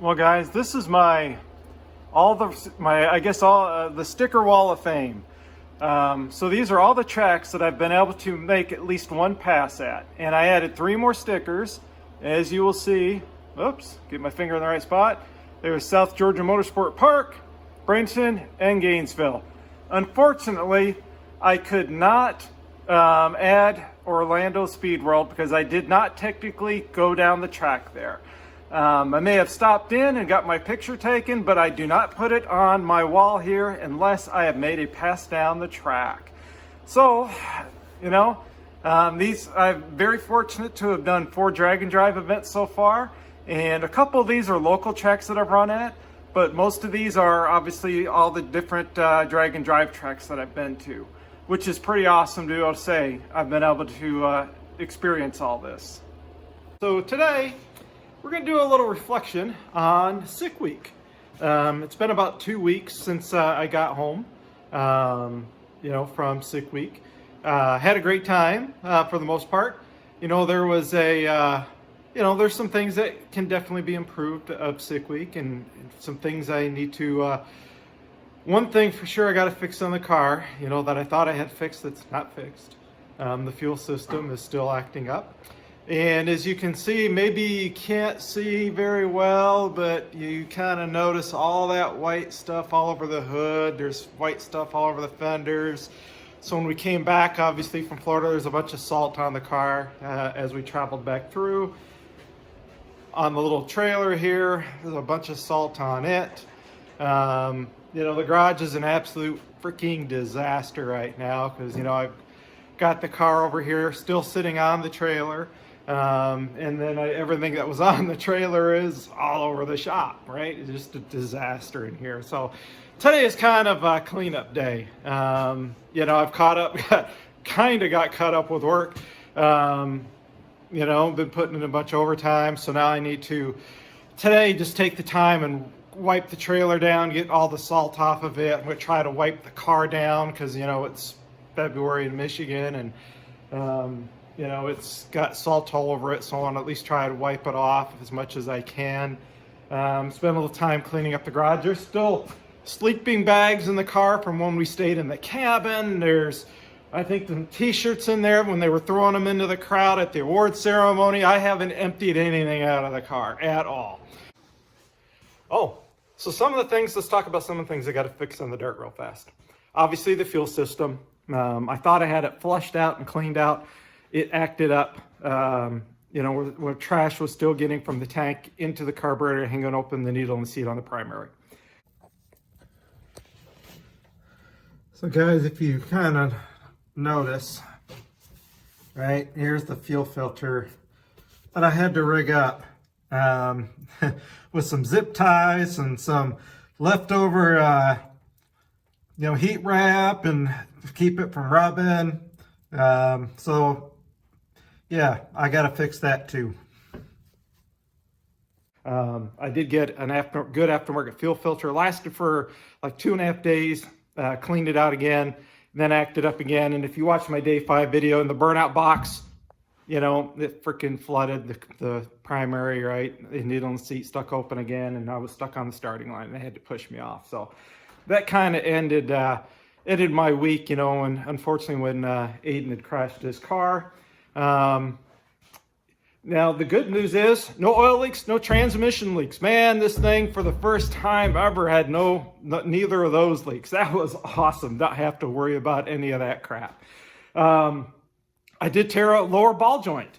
Well, guys, this is my the sticker wall of fame. So these are all the tracks that I've been able to make at least one pass at, and I added 3 more stickers, as you will see. Oops, get my finger in the right spot. There's South Georgia Motorsport Park, Bradenton, and Gainesville. Unfortunately, I could not add Orlando Speed World because I did not technically go down the track there. I may have stopped in and got my picture taken, but I do not put it on my wall here unless I have made a pass down the track. So, I'm very fortunate to have done 4 drag and drive events so far, and a couple of these are local tracks that I've run at, but most of these are obviously all the different drag and drive tracks that I've been to, which is pretty awesome to be able to say I've been able to experience all this. So today, we're going to do a little reflection on sick week. It's been about 2 weeks since I got home, from sick week. Had a great time for the most part. There was there's some things that can definitely be improved of sick week, and some things I need to, one thing for sure I got to fix on the car, that I thought I had fixed that's not fixed. The fuel system is still acting up. And as you can see, maybe you can't see very well, but you kind of notice all that white stuff all over the hood. There's white stuff all over the fenders. So when we came back, obviously from Florida, there's a bunch of salt on the car as we traveled back through. On the little trailer here, there's a bunch of salt on it. The garage is an absolute freaking disaster right now because, I've got the car over here still sitting on the trailer. And then everything that was on the trailer is all over the shop, right? It's just a disaster in here. So today is kind of a cleanup day. I've got caught up with work. Been putting in a bunch of overtime. So now I need to today just take the time and wipe the trailer down, get all the salt off of it. I'm going to try to wipe the car down because, it's February in Michigan, and it's got salt all over it, so I want to at least try to wipe it off as much as I can. Spend a little time cleaning up the garage. There's still sleeping bags in the car from when we stayed in the cabin. There's, I think, the t-shirts in there when they were throwing them into the crowd at the award ceremony. I haven't emptied anything out of the car at all. Oh, so let's talk about some of the things I got to fix on the dirt real fast. Obviously, the fuel system. I thought I had it flushed out and cleaned out. It acted up, where trash was still getting from the tank into the carburetor, hanging open the needle and the seat on the primary. So guys, if you kind of notice, right, here's the fuel filter that I had to rig up with some zip ties and some leftover, heat wrap and keep it from rubbing. Yeah, I got to fix that too. I did get an good aftermarket fuel filter. Lasted for like 2.5 days. Cleaned it out again, then acted up again. And if you watch my day 5 video in the burnout box, it freaking flooded the primary, right? The needle and seat stuck open again, and I was stuck on the starting line. They had to push me off. So that kind of ended my week, and unfortunately when Aiden had crashed his car. Now the good news is no oil leaks, no transmission leaks. Man, this thing for the first time ever had neither of those leaks. That was awesome. Not have to worry about any of that crap. I did tear a lower ball joint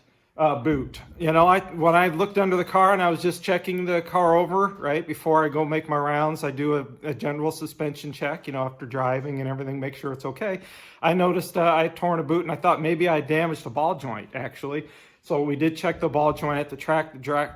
boot. When I looked under the car and I was just checking the car over, right, before I go make my rounds, I do a general suspension check, after driving and everything, make sure it's okay. I noticed I had torn a boot, and I thought maybe I damaged the ball joint, actually. So we did check the ball joint at the track.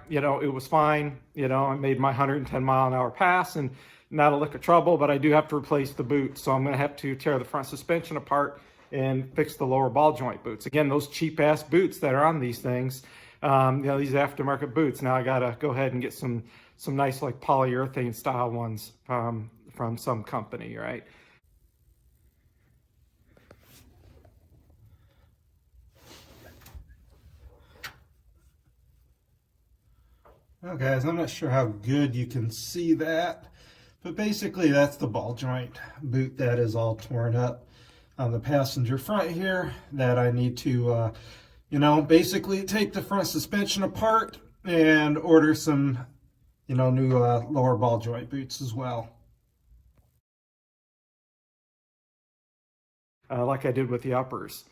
It was fine. I made my 110 mile an hour pass and not a lick of trouble, but I do have to replace the boot. So I'm going to have to tear the front suspension apart and fix the lower ball joint boots. Again, those cheap ass boots that are on these things, these aftermarket boots. Now I got to go ahead and get some nice like polyurethane style ones from some company, right? Well, guys, I'm not sure how good you can see that, but basically that's the ball joint boot that is all torn up on the passenger front here that I need to, basically take the front suspension apart and order some, new lower ball joint boots as well. Like I did with the uppers.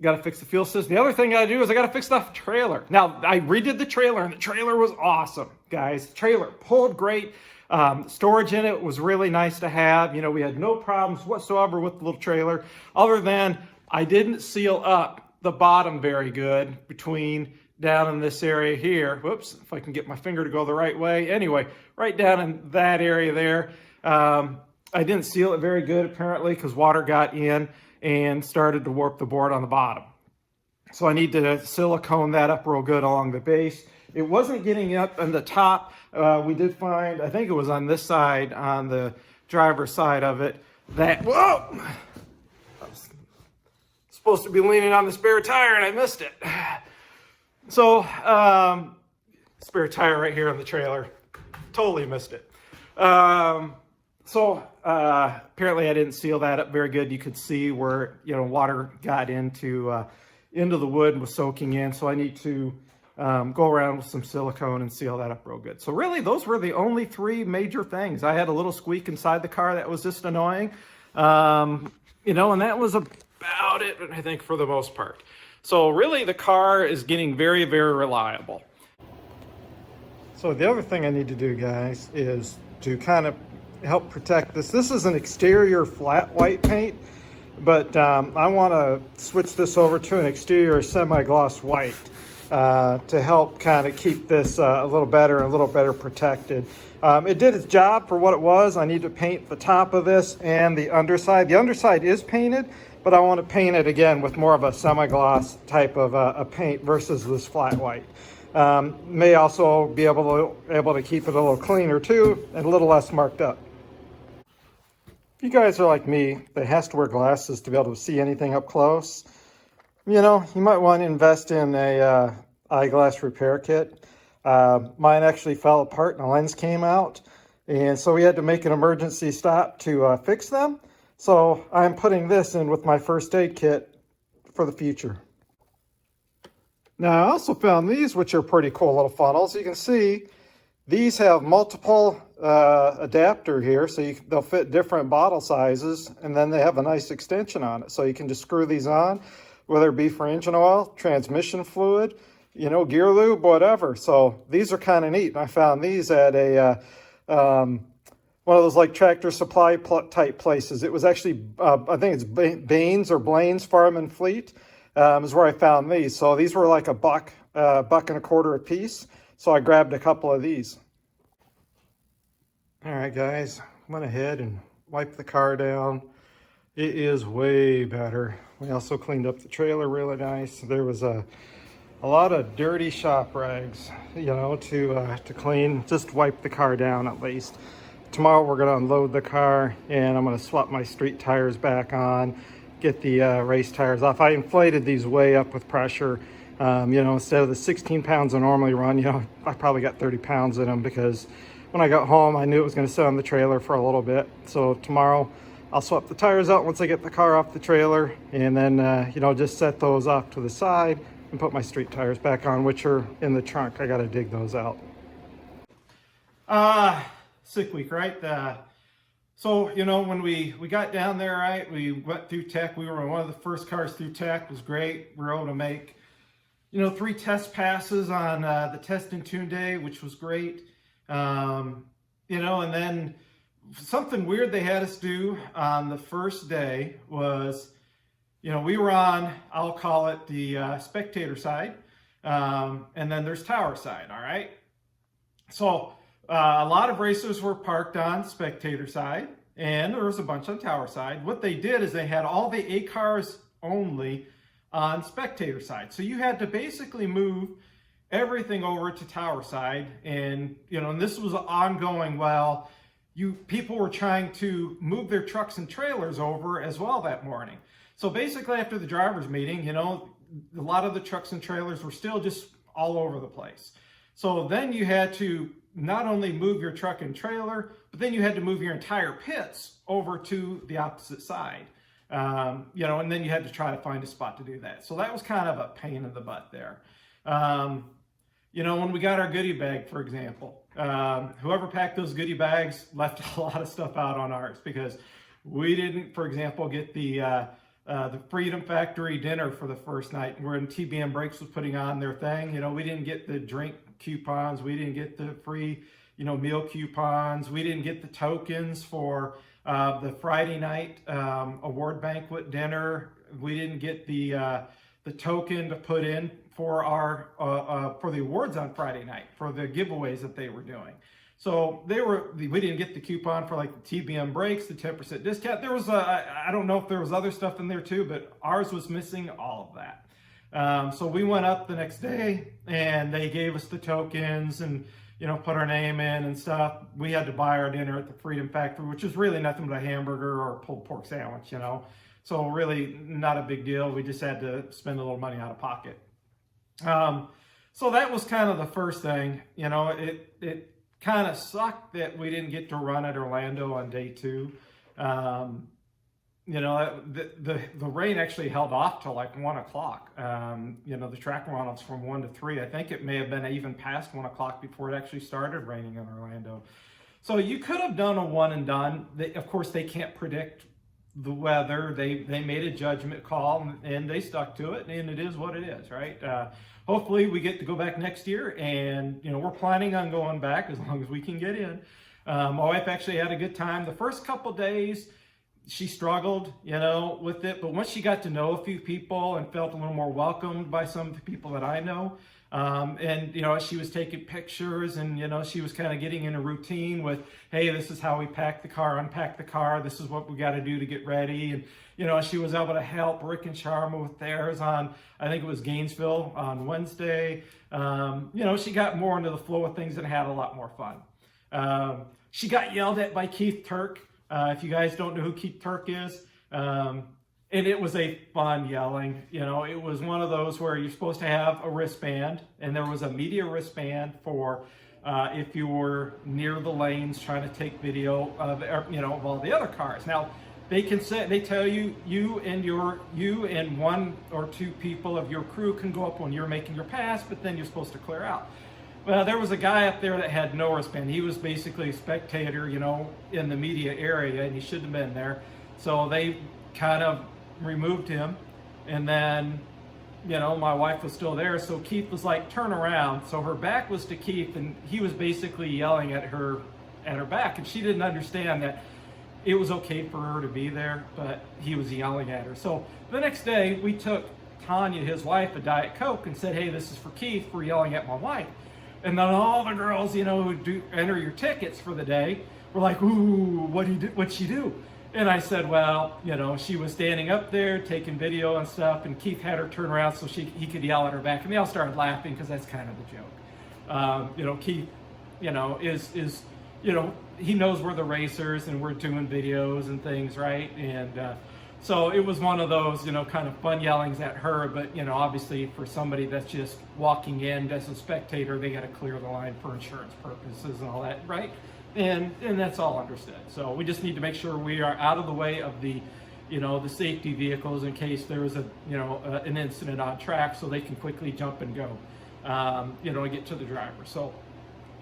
Got to fix the fuel system. The other thing I do is I got to fix the trailer. Now, I redid the trailer, and the trailer was awesome, guys. The trailer pulled great. Storage in it was really nice to have. We had no problems whatsoever with the little trailer, other than I didn't seal up the bottom very good between down in this area here. Whoops, if I can get my finger to go the right way. Anyway, right down in that area there. I didn't seal it very good, apparently, because water got in and started to warp the board on the bottom. So I need to silicone that up real good along the base. It wasn't getting up on the top. We did find, I think it was on this side, on the driver's side of it, that, whoa! I was supposed to be leaning on the spare tire and I missed it. So, spare tire right here on the trailer. Totally missed it. Apparently I didn't seal that up very good. You could see where, water got into the wood and was soaking in. So I need to go around with some silicone and seal that up real good. So really, those were the only three major things. I had a little squeak inside the car that was just annoying. And that was about it, I think, for the most part. So really, the car is getting very, very reliable. So the other thing I need to do, guys, is to kind of help protect this. This is an exterior flat white paint, but I want to switch this over to an exterior semi-gloss white to help kind of keep this a little better protected. It did its job for what it was. I need to paint the top of this and the underside. The underside is painted, but I want to paint it again with more of a semi-gloss type of a paint versus this flat white. May also be able to keep it a little cleaner too and a little less marked up. If you guys are like me that has to wear glasses to be able to see anything up close, you might want to invest in a eyeglass repair kit. Mine actually fell apart and the lens came out, and so we had to make an emergency stop to fix them. So I'm putting this in with my first aid kit for the future. Now I also found these, which are pretty cool little funnels. You can see these have multiple adapter here, so they'll fit different bottle sizes, and then they have a nice extension on it. So you can just screw these on, whether it be for engine oil, transmission fluid, gear lube, whatever. So these are kind of neat. And I found these at a one of those like Tractor Supply type places. It was actually, I think it's Baines or Blaine's Farm and Fleet is where I found these. So these were like $1, $1.25 a piece. So I grabbed a couple of these. All right, guys, went ahead and wiped the car down. It is way better. We also cleaned up the trailer really nice. There was a lot of dirty shop rags, to clean, just wipe the car down at least. Tomorrow we're gonna unload the car and I'm gonna swap my street tires back on, get the race tires off. I inflated these way up with pressure. Instead of the 16 pounds I normally run, I probably got 30 pounds in them because when I got home, I knew it was going to sit on the trailer for a little bit. So tomorrow I'll swap the tires out once I get the car off the trailer, and then, just set those off to the side and put my street tires back on, which are in the trunk. I got to dig those out. Sick week, right? So, when we got down there, right, we went through tech. We were one of the first cars through tech. It was great. We were able to make, 3 test passes on the test and tune day, which was great. And then something weird they had us do on the first day was, we were on, I'll call it the spectator side, and then there's tower side, all right? So a lot of racers were parked on spectator side, and there was a bunch on tower side. What they did is they had all the A cars only on spectator side. So you had to basically move everything over to tower side, and and this was ongoing while people were trying to move their trucks and trailers over as well that morning. So basically after the drivers meeting, a lot of the trucks and trailers were still just all over the place. So then you had to not only move your truck and trailer, but then you had to move your entire pits over to the opposite side. And then you had to try to find a spot to do that. So that was kind of a pain in the butt there. When we got our goodie bag, for example, whoever packed those goodie bags left a lot of stuff out on ours because we didn't, for example, get the Freedom Factory dinner for the first night when TBM Brakes was putting on their thing. We didn't get the drink coupons. We didn't get the free, meal coupons. We didn't get the tokens for the Friday night award banquet dinner. We didn't get the token to put in for our for the awards on Friday night for the giveaways that they were doing. So we didn't get the coupon for like the TBM Brakes, the 10% discount. There was I don't know if there was other stuff in there too, but ours was missing all of that. So we went up the next day and they gave us the tokens and put our name in and stuff. We had to buy our dinner at the Freedom Factory, which was really nothing but a hamburger or a pulled pork sandwich, So really not a big deal. We just had to spend a little money out of pocket. So that was kind of the first thing. It kind of sucked that we didn't get to run at Orlando on day 2. The rain actually held off till like 1 o'clock. The track runoffs from 1 to 3. I think it may have been even past 1 o'clock before it actually started raining in Orlando. So you could have done a one and done. Of course, they can't predict the weather. They made a judgment call and they stuck to it, and it is what it is, right? Hopefully we get to go back next year, and we're planning on going back as long as we can get in. My wife actually had a good time. The first couple days she struggled, with it, but once she got to know a few people and felt a little more welcomed by some of the people that I know, she was taking pictures and, she was kind of getting in a routine with, hey, this is how we pack the car, unpack the car. This is what we got to do to get ready. And, she was able to help Rick and Sharma with theirs on, I think it was Gainesville on Wednesday. She got more into the flow of things and had a lot more fun. She got yelled at by Keith Turk. If you guys don't know who Keith Turk is, and it was a fun yelling. It was one of those where you're supposed to have a wristband, and there was a media wristband for if you were near the lanes trying to take video of all the other cars. Now they tell you you and 1 or 2 people of your crew can go up when you're making your pass, but then you're supposed to clear out. Well, there was a guy up there that had no wristband. He was basically a spectator, in the media area, and he shouldn't have been there. So they kind of removed him. And then, my wife was still there. So Keith was like, turn around. So her back was to Keith, and he was basically yelling at her back. And she didn't understand that it was okay for her to be there, but he was yelling at her. So the next day, we took Tanya, his wife, a Diet Coke and said, hey, this is for Keith for yelling at my wife. And then all the girls, who do enter your tickets for the day were like, ooh, what'd she do? And I said, well, she was standing up there taking video and stuff, and Keith had her turn around so he could yell at her back. And they all started laughing because that's kind of the joke. Keith, is he knows we're the racers and we're doing videos and things, right? And so it was one of those, kind of fun yellings at her, but, obviously for somebody that's just walking in as a spectator, they got to clear the line for insurance purposes and all that, right? And that's all understood. So we just need to make sure we are out of the way of the, the safety vehicles in case there is an incident on track, so they can quickly jump and go, and get to the driver. So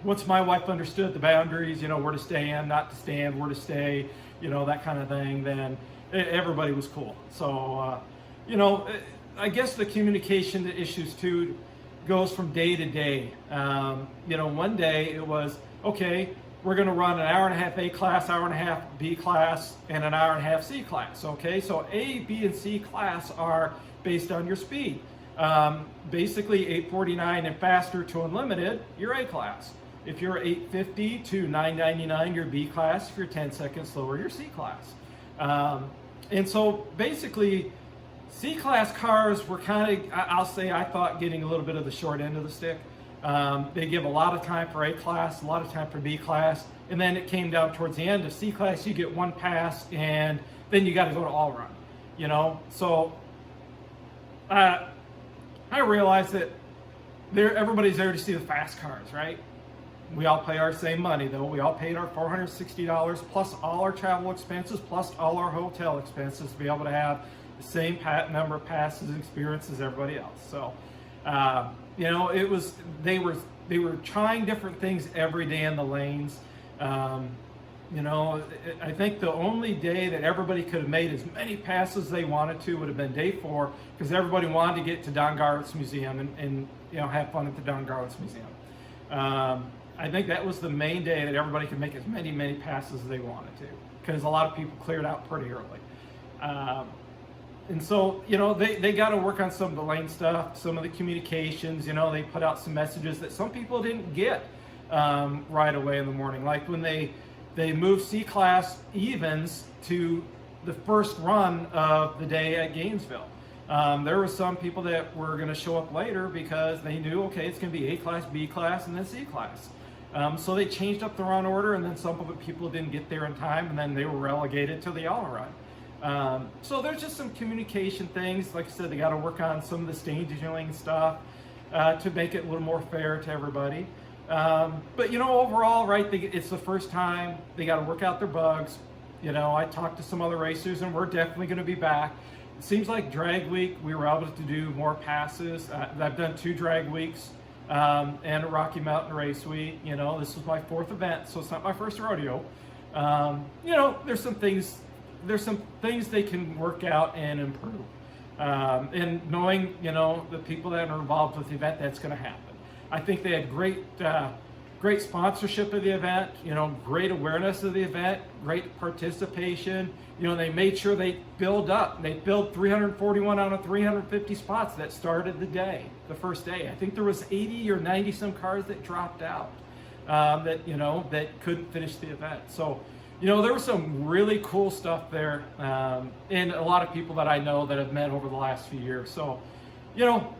once my wife understood the boundaries, where to stand, not to stand, where to stay, that kind of thing, then everybody was cool. So, I guess the communication issues too goes from day to day. One day it was, okay, we're going to run an hour and a half A class, hour and a half B class, and an hour and a half C class. Okay, so A, B, and C class are based on your speed. Basically 849 and faster to unlimited, you're A class. If you're 850 to 999, you're B class. If you're 10 seconds slower, you're C class. And so basically, C-class cars were kind of, I thought, getting a little bit of the short end of the stick. They give a lot of time for A-class, a lot of time for B-class, and then it came down towards the end of C-class, you get 1 pass, and then you got to go to all-run, So I realized that everybody's there to see the fast cars, right? We all pay our same money though. We all paid our $460 plus all our travel expenses, plus all our hotel expenses to be able to have the same number of passes and experience as everybody else. So, you know, they were trying different things every day in the lanes. You know, I think the only day that everybody could have made as many passes they wanted to would have been day 4, because everybody wanted to get to Don Garrett's museum and you know, have fun at the Don Garrett's museum. I think that was the main day that everybody could make as many passes as they wanted to, because a lot of people cleared out pretty early. And so, you know, they got to work on some of the lane stuff, some of the communications. You know, they put out some messages that some people didn't get right away in the morning, like when they moved C-Class evens to the first run of the day at Gainesville. There were some people that were going to show up later because they knew, okay, it's going to be A-Class, B-Class, and then C-Class. So they changed up the run order, and then some of the people didn't get there in time, and then they were relegated to the all run. So there's just some communication things. Like I said, they got to work on some of the staging stuff to make it a little more fair to everybody. But you know, overall, right, it's the first time. They got to work out their bugs. You know, I talked to some other racers, and we're definitely going to be back. It seems like drag week, we were able to do more passes. I've done 2 drag weeks and a Rocky Mountain race week. You know, this was my 4th event, so it's not my first rodeo. You know, there's some things they can work out and improve. And knowing, you know, the people that are involved with the event, that's going to happen. I think they had great sponsorship of the event, you know, great awareness of the event, great participation. You know, they made sure they build up. They built 341 out of 350 spots that started the day, the first day. I think there was 80 or 90 some cars that dropped out that, you know, that couldn't finish the event. So, you know, there was some really cool stuff there, and a lot of people that I know that have met over the last few years. So, you know,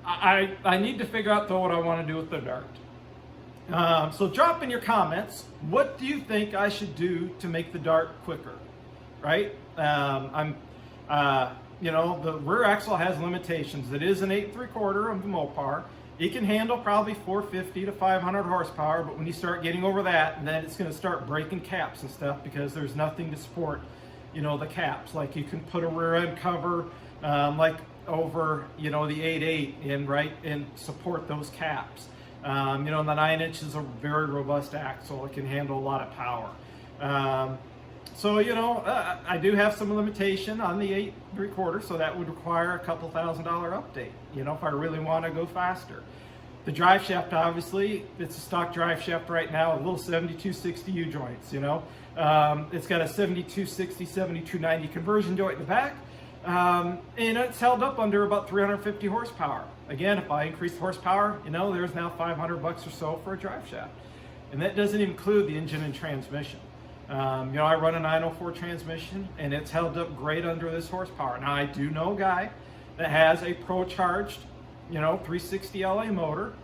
I need to figure out though what I want to do with the dart. So drop in your comments, what do you think I should do to make the dart quicker, right? You know, the rear axle has limitations. It is an 8 3/4 of the Mopar. It can handle probably 450 to 500 horsepower, but when you start getting over that, then it's going to start breaking caps and stuff because there's nothing to support, you know, the caps. Like you can put a rear end cover, like over, you know, the 8.8 and support those caps. You know, and the 9 inch is a very robust axle. It can handle a lot of power. So, you know, I do have some limitation on the 8 3/4, so that would require a couple $1,000 update, you know, if I really want to go faster. The drive shaft, obviously, it's a stock drive shaft right now, a little 7260 U-joints, you know. It's got a 7260, 7290 conversion joint in the back. And it's held up under about 350 horsepower. Again, if I increase the horsepower, you know, there's now $500 or so for a drive shaft. And that doesn't include the engine and transmission. You know, I run a 904 transmission, and it's held up great under this horsepower. Now, I do know a guy that has a pro-charged, you know, 360 LA motor,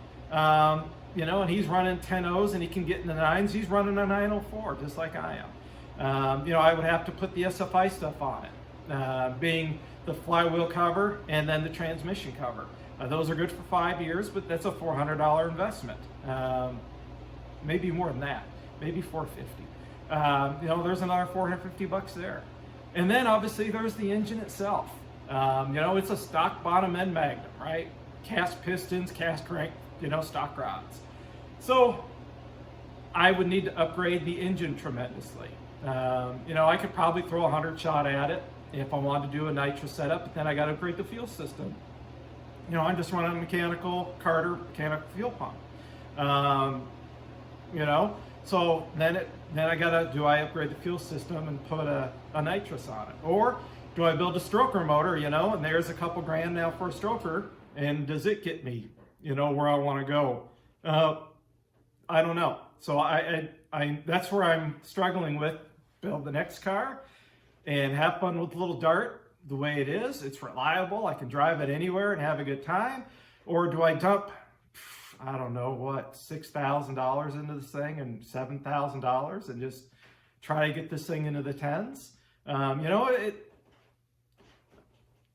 you know, and he's running 10 O's and he can get in the 9s. He's running a 904, just like I am. You know, I would have to put the SFI stuff on it, being the flywheel cover and then the transmission cover. Those are good for 5 years, but that's a $400 investment. Maybe more than that, maybe $450. You know, there's another $450 there. And then obviously there's the engine itself. You know, it's a stock bottom end Magnum, right? Cast pistons, cast crank, you know, stock rods. So I would need to upgrade the engine tremendously. You know, I could probably throw a 100 shot at it if I wanted to do a nitro setup, but then I got to upgrade the fuel system. You know, I'm just running a mechanical Carter mechanical fuel pump. You know, so then I gotta, do I upgrade the fuel system and put a nitrous on it? Or do I build a stroker motor, you know, and there's a couple grand now for a stroker, and does it get me, you know, where I want to go? I don't know. So that's where I'm struggling with. Build the next car and have fun with the little dart the way it is. It's reliable. I can drive it anywhere and have a good time. Or do I dump, I don't know what, $6,000 into this thing and $7,000 and just try to get this thing into the tens? You know,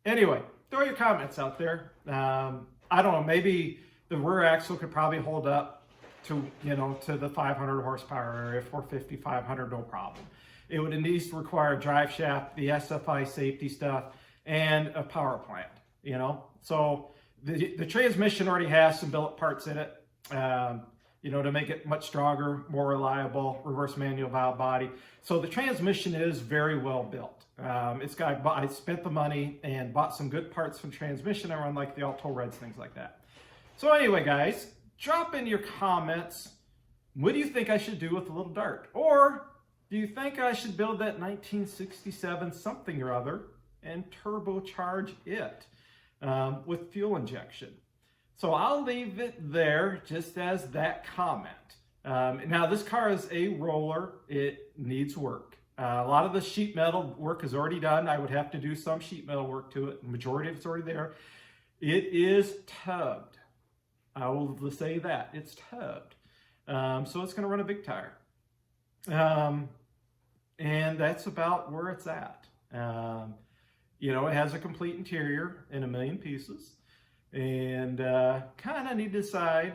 anyway, throw your comments out there. I don't know, maybe The rear axle could probably hold up to, to the 500 horsepower area, 450, 500, no problem. It would at least require a drive shaft, the SFI safety stuff, and a power plant, So the transmission already has some billet parts in it, to make it much stronger, more reliable, reverse manual valve body. So the transmission is very well built. I spent the money and bought some good parts from transmission. I run like the Alto Reds, things like that. So anyway, guys, drop in your comments. What do you think I should do with the little Dart? Or do you think I should build that 1967 something or other and turbocharge it with fuel injection? So I'll leave it there just as that comment. Now this car is a roller. It needs work. A lot of the sheet metal work is already done. I would have to do some sheet metal work to it. The majority of it's already there. It is tubbed. I will say that. It's tubbed. So it's going to run a big tire. And that's about where it's at. It has a complete interior in 1,000,000 pieces. And kind of need to decide,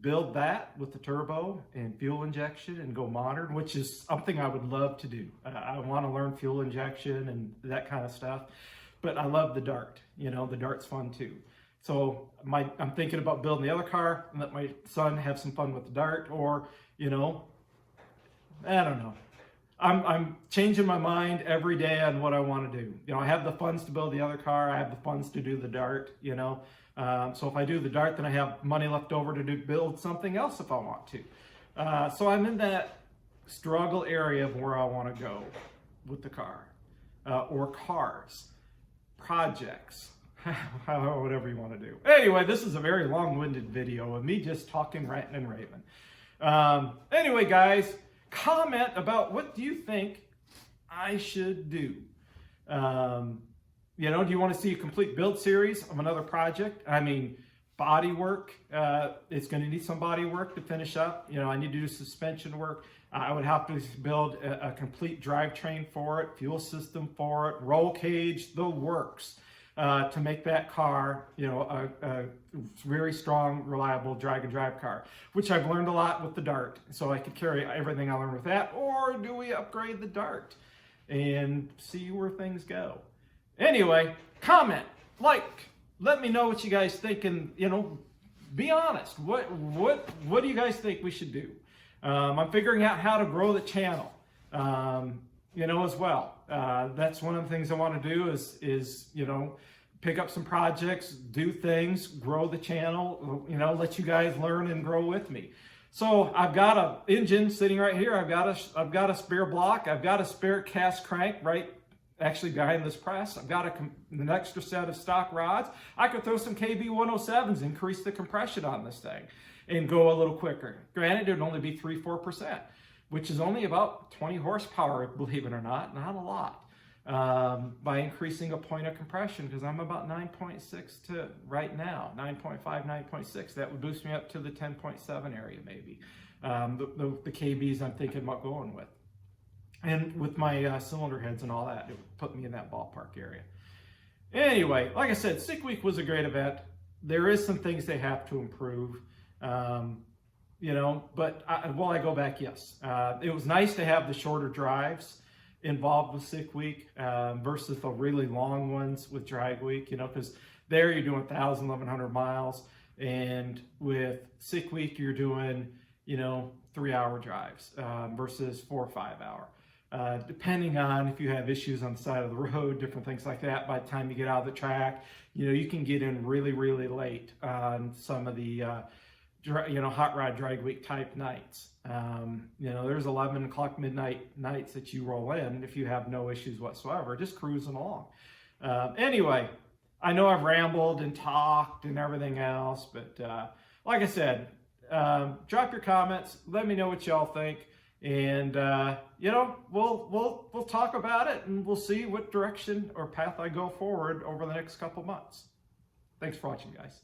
build that with the turbo and fuel injection and go modern, which is something I would love to do. I want to learn fuel injection and that kind of stuff. But I love the Dart. The Dart's fun too. So I'm thinking about building the other car and let my son have some fun with the Dart, or, I don't know. I'm changing my mind every day on what I want to do. I have the funds to build the other car. I have the funds to do the Dart, So if I do the Dart, then I have money left over to build something else if I want to. So I'm in that struggle area of where I want to go with the car, or cars, projects, whatever you want to do. Anyway, this is a very long-winded video of me just talking, ranting, and raving. Anyway, guys, comment about what do you think I should do. Do you want to see a complete build series of another project? I mean, body work. It's going to need some body work to finish up. I need to do suspension work. I would have to build a complete drivetrain for it, fuel system for it, roll cage, the works. To make that car, a very strong, reliable drag and drive car, which I've learned a lot with the Dart. So I could carry everything I learned with that, or do we upgrade the Dart and see where things go? Anyway, comment, like, let me know what you guys think, and be honest. What do you guys think we should do? I'm figuring out how to grow the channel. As well. That's one of the things I want to do is pick up some projects, do things, grow the channel, let you guys learn and grow with me. So I've got an engine sitting right here. I've got a spare block. I've got a spare cast crank actually behind this press. I've got an extra set of stock rods. I could throw some KB 107s, increase the compression on this thing, and go a little quicker. Granted, it would only be 3-4%. Which is only about 20 horsepower, believe it or not a lot, by increasing a point of compression, because I'm about 9.6 to right now, 9.5, 9.6. That would boost me up to the 10.7 area maybe. The KBs I'm thinking about going with. And with my cylinder heads and all that, it would put me in that ballpark area. Anyway, like I said, Sick Week was a great event. There is some things they have to improve. But while I go back, yes. It was nice to have the shorter drives involved with Sick Week versus the really long ones with Drag Week, because there you're doing 1,000, 1,100 miles. And with Sick Week, you're doing, 3-hour drives versus 4 or 5 hour. Depending on if you have issues on the side of the road, different things like that, by the time you get out of the track, you can get in really, really late on some of the hot rod drag week type nights. There's 11 o'clock midnight nights that you roll in if you have no issues whatsoever, just cruising along. Anyway, I know I've rambled and talked and everything else, but like I said, drop your comments. Let me know what y'all think, and we'll talk about it, and we'll see what direction or path I go forward over the next couple months. Thanks for watching, guys.